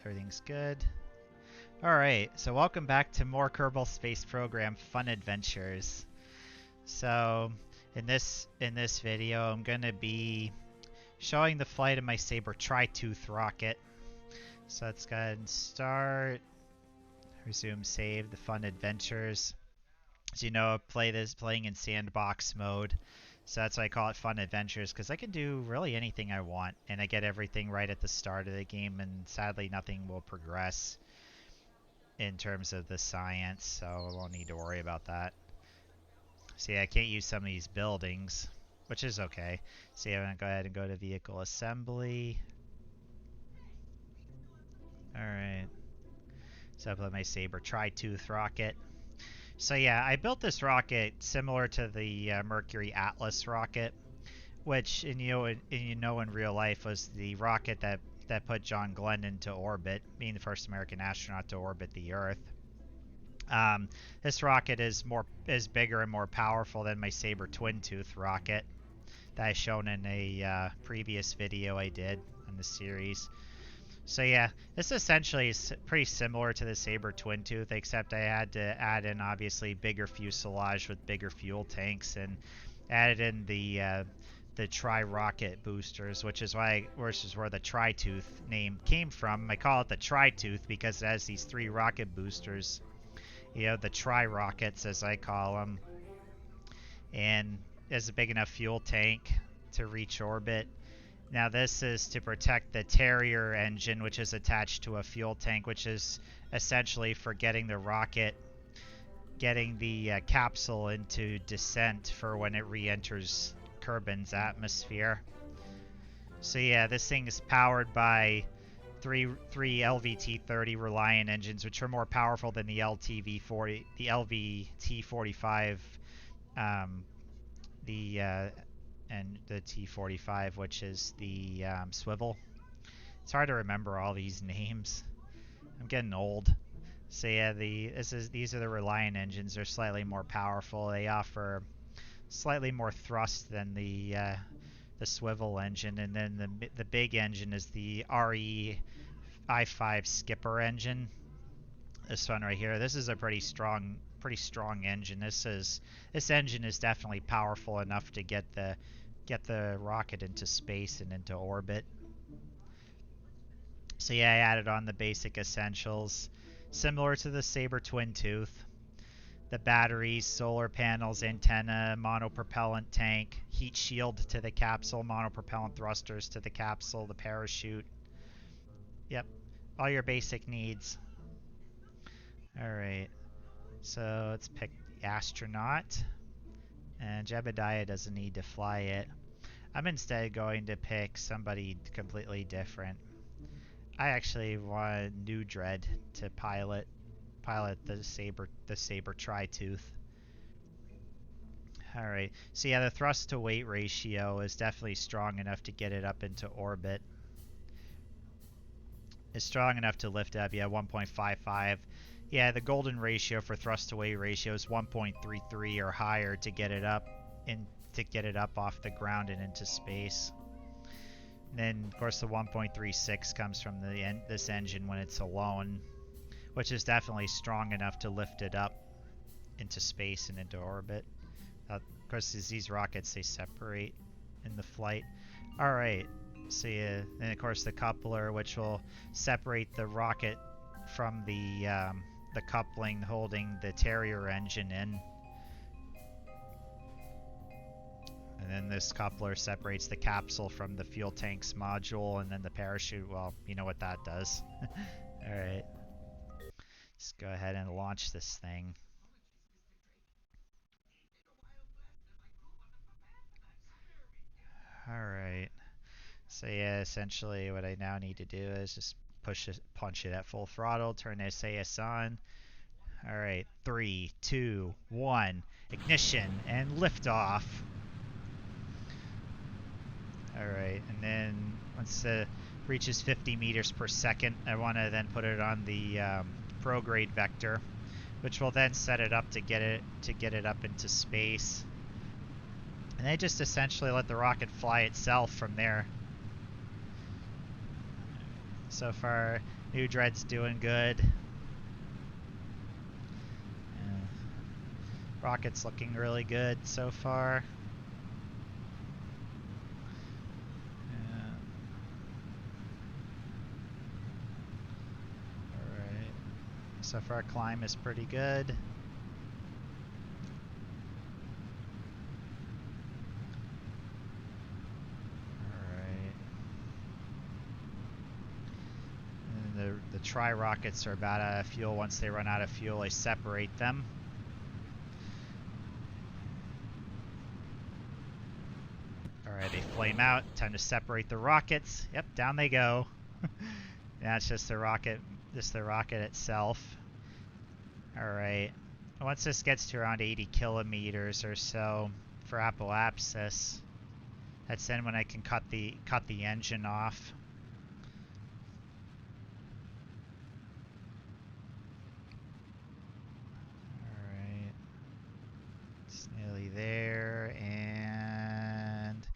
Everything's good. Alright, so welcome back to more Kerbal Space Program Fun Adventures. So, in this video, I'm going to be showing the flight of my Saber Tritooth rocket. So let's go ahead and start. Resume save the Fun Adventures. As you know, playing in sandbox mode. So that's why I call it Fun Adventures, because I can do really anything I want, and I get everything right at the start of the game, and sadly nothing will progress in terms of the science, so I won't need to worry about that. See, I can't use some of these buildings, which is okay. See, I'm going to go ahead and go to Vehicle Assembly. Alright. So I put my Saber Tritooth rocket. So yeah, I built this rocket similar to the Mercury Atlas rocket, which in real life was the rocket that put John Glenn into orbit, being the first American astronaut to orbit the Earth. This rocket is bigger and more powerful than my Saber Twin Tooth rocket that I shown in a previous video I did in the series. So yeah, this essentially is pretty similar to the Saber Twin Tooth, except I had to add in obviously bigger fuselage with bigger fuel tanks, and added in the tri-rocket boosters, which is where the Tritooth name came from. I call it the Tritooth because it has these 3 rocket boosters, the tri-rockets as I call them, and has a big enough fuel tank to reach orbit. Now this is to protect the Terrier engine, which is attached to a fuel tank, which is essentially for getting the capsule into descent for when it re-enters Kerbin's atmosphere. So yeah, this thing is powered by three LVT-30 Reliant engines, which are more powerful than the LVT-45, and the T-45, which is the swivel. It's hard to remember all these names. I'm getting old. So yeah, these are the Reliant engines. They're slightly more powerful. They offer slightly more thrust than the swivel engine, and then the big engine is the RE I5 Skipper engine. This one right here. This is a pretty strong engine. This engine is definitely powerful enough to get the rocket into space and into orbit. So yeah, I added on the basic essentials, similar to the Saber Twin Tooth. The batteries, solar panels, antenna, monopropellant tank, heat shield to the capsule, monopropellant thrusters to the capsule, the parachute. Yep, all your basic needs. Alright, so let's pick the astronaut. And Jebediah doesn't need to fly it. I'm instead going to pick somebody completely different. I actually want New Dread to pilot the Saber Tritooth. Alright, so yeah, the thrust to weight ratio is definitely strong enough to get it up into orbit. It's strong enough to lift up, yeah, 1.55. Yeah, the golden ratio for thrust to weight ratio is 1.33 or higher to get it up off the ground and into space. And then of course the 1.36 comes from this engine when it's alone, which is definitely strong enough to lift it up into space and into orbit. Of course, these rockets, they separate in the flight. Alright, so yeah, then of course the coupler, which will separate the rocket from the coupling holding the Terrier engine in. And then this coupler separates the capsule from the fuel tanks module, and then the parachute, well, you know what that does. Alright. Let's go ahead and launch this thing. Alright. So yeah, essentially what I now need to do is just punch it at full throttle, turn SAS on. Alright, 3, 2, 1, ignition, and liftoff. Alright, and then once it reaches 50 meters per second, I want to then put it on the prograde vector, which will then set it up to get it up into space. And they just essentially let the rocket fly itself from there. so far. New Dread's doing good. Rocket's looking really good so far. Alright. So far climb is pretty good. The tri-rockets are about out of fuel. Once they run out of fuel, I separate them. Alright, they flame out. Time to separate the rockets. Yep, down they go. Now it's just the rocket itself. Alright. Once this gets to around 80 kilometers or so for apoapsis, that's then when I can cut the engine off. There, and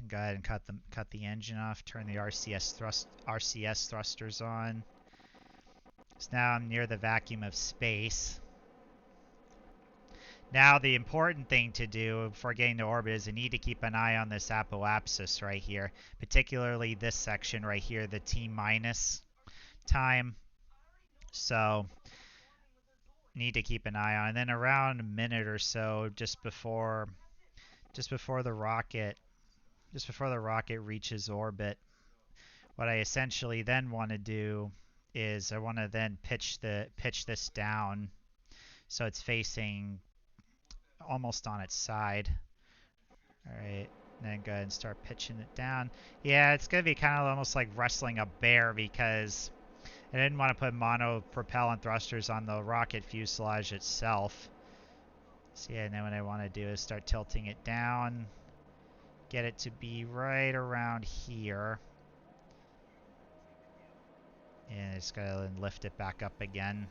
go ahead and cut the engine off. Turn the RCS thrusters on. So now I'm near the vacuum of space. Now the important thing to do before getting to orbit is I need to keep an eye on this apoapsis right here, particularly this section right here, the T- time. So need to keep an eye on. And then around a minute or so, just before the rocket reaches orbit, what I essentially then want to do is I want to then pitch this down so it's facing almost on its side. All right, then go ahead and start pitching it down. Yeah, it's gonna be kind of almost like wrestling a bear because I didn't want to put mono propellant thrusters on the rocket fuselage itself. So yeah, and then what I want to do is start tilting it down, get it to be right around here. And it's gotta lift it back up again.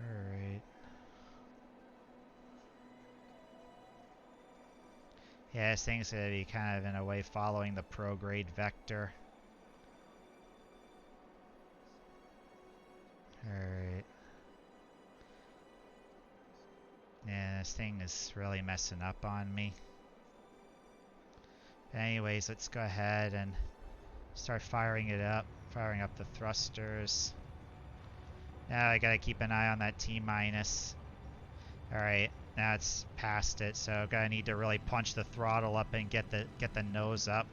Alright. Yeah, this thing's gonna be kind of in a way following the prograde vector. Alright. Yeah, this thing is really messing up on me. Anyways, let's go ahead and start firing it up. Firing up the thrusters. Now I gotta keep an eye on that T-. Alright, now it's past it, so I'm gonna need to really punch the throttle up and get the nose up.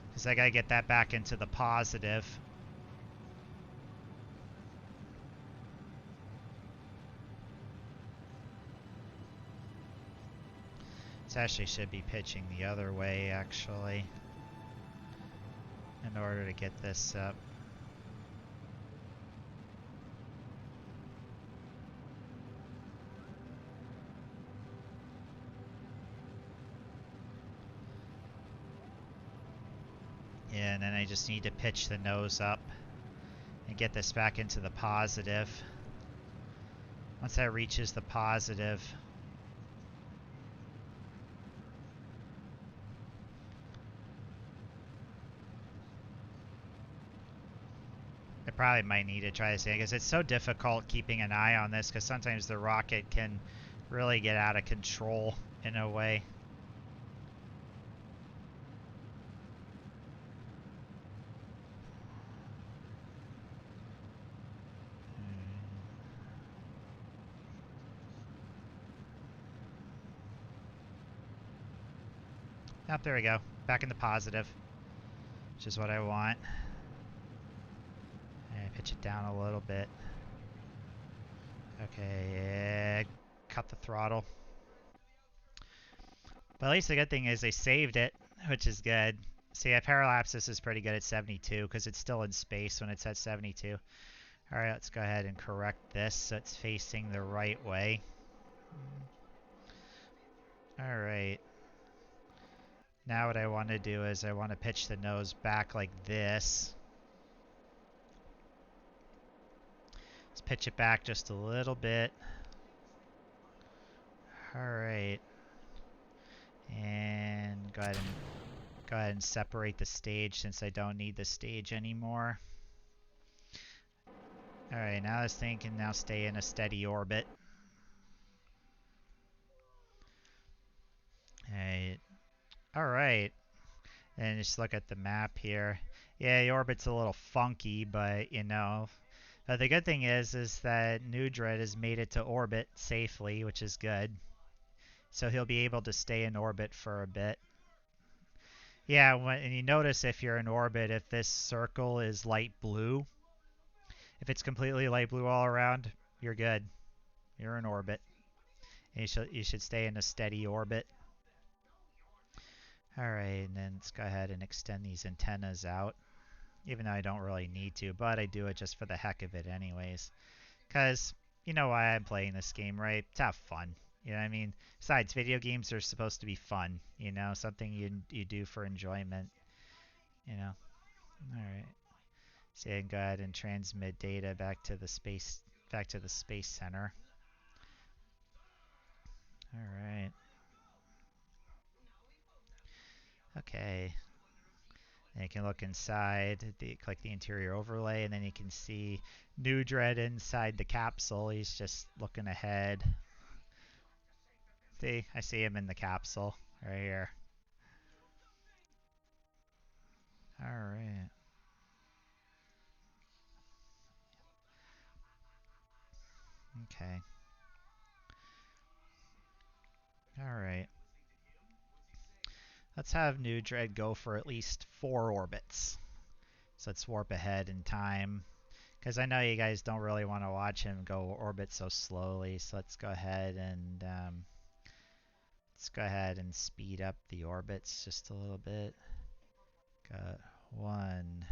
Because I gotta get that back into the positive. This actually should be pitching the other way, actually, in order to get this up. Yeah, and then I just need to pitch the nose up and get this back into the positive. Once that reaches the positive, I probably might need to try this again because it's so difficult keeping an eye on this because sometimes the rocket can really get out of control in a way. Oh, there we go. Back in the positive, which is what I want. And pitch it down a little bit. Okay, yeah. Cut the throttle. But at least the good thing is they saved it, which is good. So yeah, parallapsis is pretty good at 72 because it's still in space when it's at 72. Alright, let's go ahead and correct this so it's facing the right way. Alright. Now what I want to do is I want to pitch the nose back like this. Let's pitch it back just a little bit. Alright. And go ahead and separate the stage since I don't need the stage anymore. Alright, now this thing can now stay in a steady orbit. Alright. And just look at the map here. Yeah, the orbit's a little funky, but you know. But the good thing is that New Dread has made it to orbit safely, which is good. So he'll be able to stay in orbit for a bit. Yeah, and you notice if you're in orbit, if this circle is light blue, if it's completely light blue all around, you're good. You're in orbit. And you should stay in a steady orbit. Alright, and then let's go ahead and extend these antennas out. Even though I don't really need to, but I do it just for the heck of it anyways. Because you know why I'm playing this game, right? To have fun. You know what I mean? Besides, video games are supposed to be fun. You know, something you do for enjoyment. You know. Alright. So you can go ahead and transmit data back to the space center. Alright. Okay. And you can look inside, click the interior overlay, and then you can see New Dread inside the capsule. He's just looking ahead. See, I see him in the capsule right here. Alright. Okay. Alright. Let's have New Dread go for at least 4 orbits. So let's warp ahead in time. Because I know you guys don't really want to watch him go orbit so slowly. So let's go ahead and speed up the orbits just a little bit. Got 1,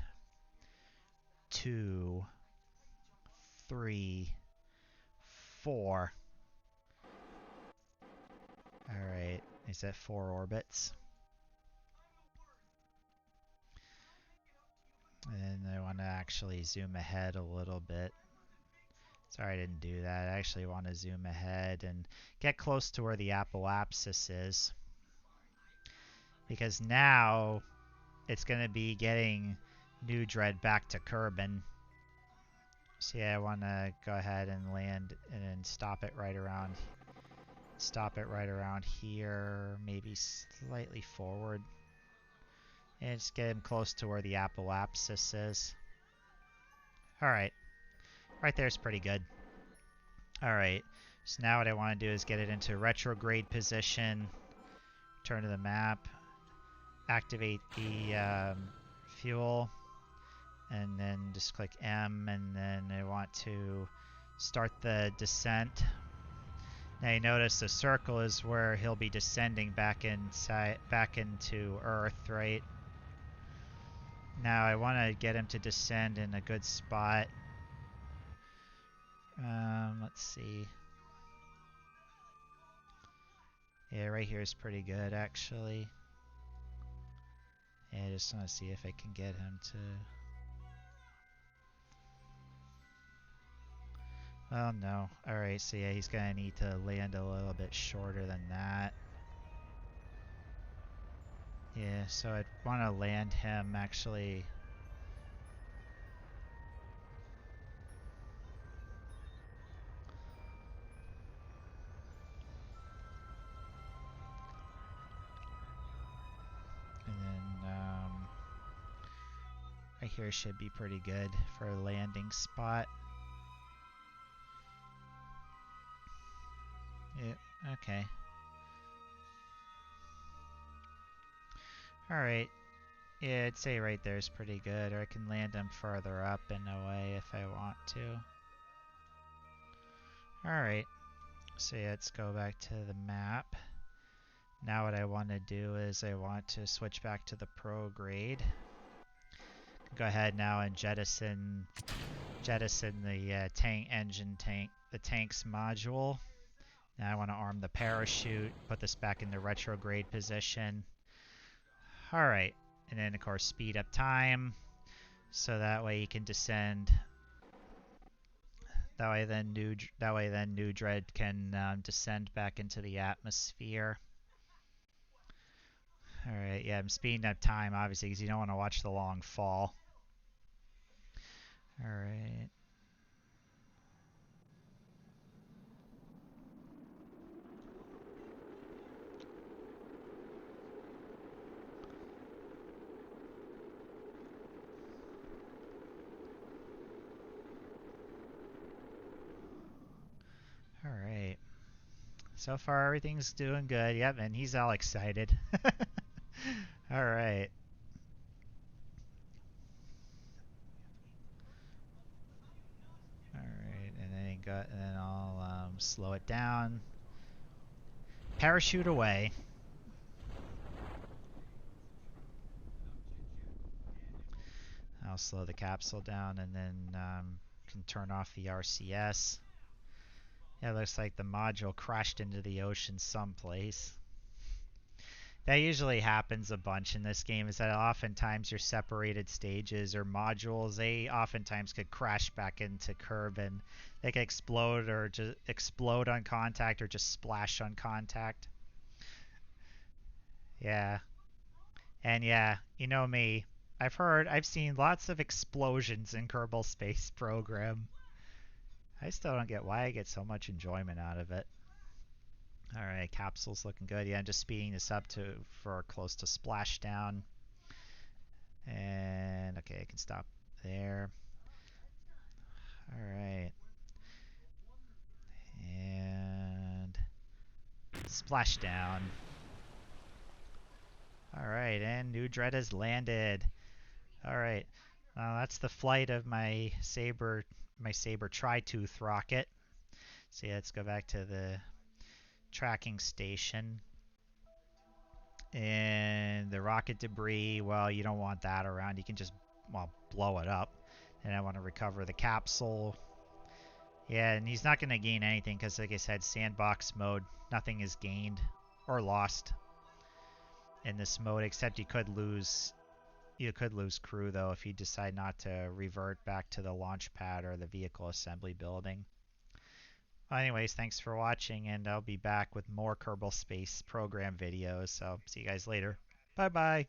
2, 3, 4. Alright, is that 4 orbits? And I want to actually zoom ahead a little bit. Sorry I didn't do that. I actually want to zoom ahead and get close to where the apoapsis is. Because now it's going to be getting New Dread back to Kerbal. So yeah, I want to go ahead and land and then stop it right around here, maybe slightly forward. And just get him close to where the apoapsis is. Alright. Right there's pretty good. Alright. So now what I want to do is get it into retrograde position. Turn to the map. Activate the fuel. And then just click M. And then I want to start the descent. Now you notice the circle is where he'll be descending back into Earth, right? Now I want to get him to descend in a good spot. Let's see. Yeah, right here is pretty good, actually. Yeah, I just want to see if I can get him to... Well, no. Alright, so yeah, he's going to need to land a little bit shorter than that. Yeah, so I'd want to land him, actually... And then, right here should be pretty good for a landing spot. Yeah, okay. Alright. Yeah, I'd say right there is pretty good, or I can land him further up in a way if I want to. Alright. So yeah, let's go back to the map. Now what I want to do is I want to switch back to the prograde. Go ahead now and jettison the the tanks module. Now I want to arm the parachute, put this back in the retrograde position. Alright, and then of course speed up time, so that way you can descend New Dread can descend back into the atmosphere. All right, yeah, I'm speeding up time obviously because you don't want to watch the long fall. All right. All right. So far, everything's doing good. Yep, and he's all excited. All right. All right, and then I'll slow it down. Parachute away. I'll slow the capsule down and then can turn off the RCS. Yeah, it looks like the module crashed into the ocean someplace. That usually happens a bunch in this game, is that oftentimes your separated stages or modules, they oftentimes could crash back into Curb and they could explode or just explode on contact or just splash on contact. Yeah. And yeah, you know me. I've seen lots of explosions in Kerbal Space Program. I still don't get why I get so much enjoyment out of it. All right, capsule's looking good. Yeah, I'm just speeding this up to for close to splashdown. And okay, I can stop there. All right. And splashdown. All right, and New Dread has landed. All right. That's the flight of my Saber Tritooth rocket. So yeah, let's go back to the tracking station. And the rocket debris, well, you don't want that around. You can just, well, blow it up. And I want to recover the capsule. Yeah, and he's not going to gain anything because, like I said, sandbox mode, nothing is gained or lost in this mode, except you could lose crew though if you decide not to revert back to the launch pad or the vehicle assembly building. Well, anyways, thanks for watching, and I'll be back with more Kerbal Space Program videos. So see you guys later. Bye bye.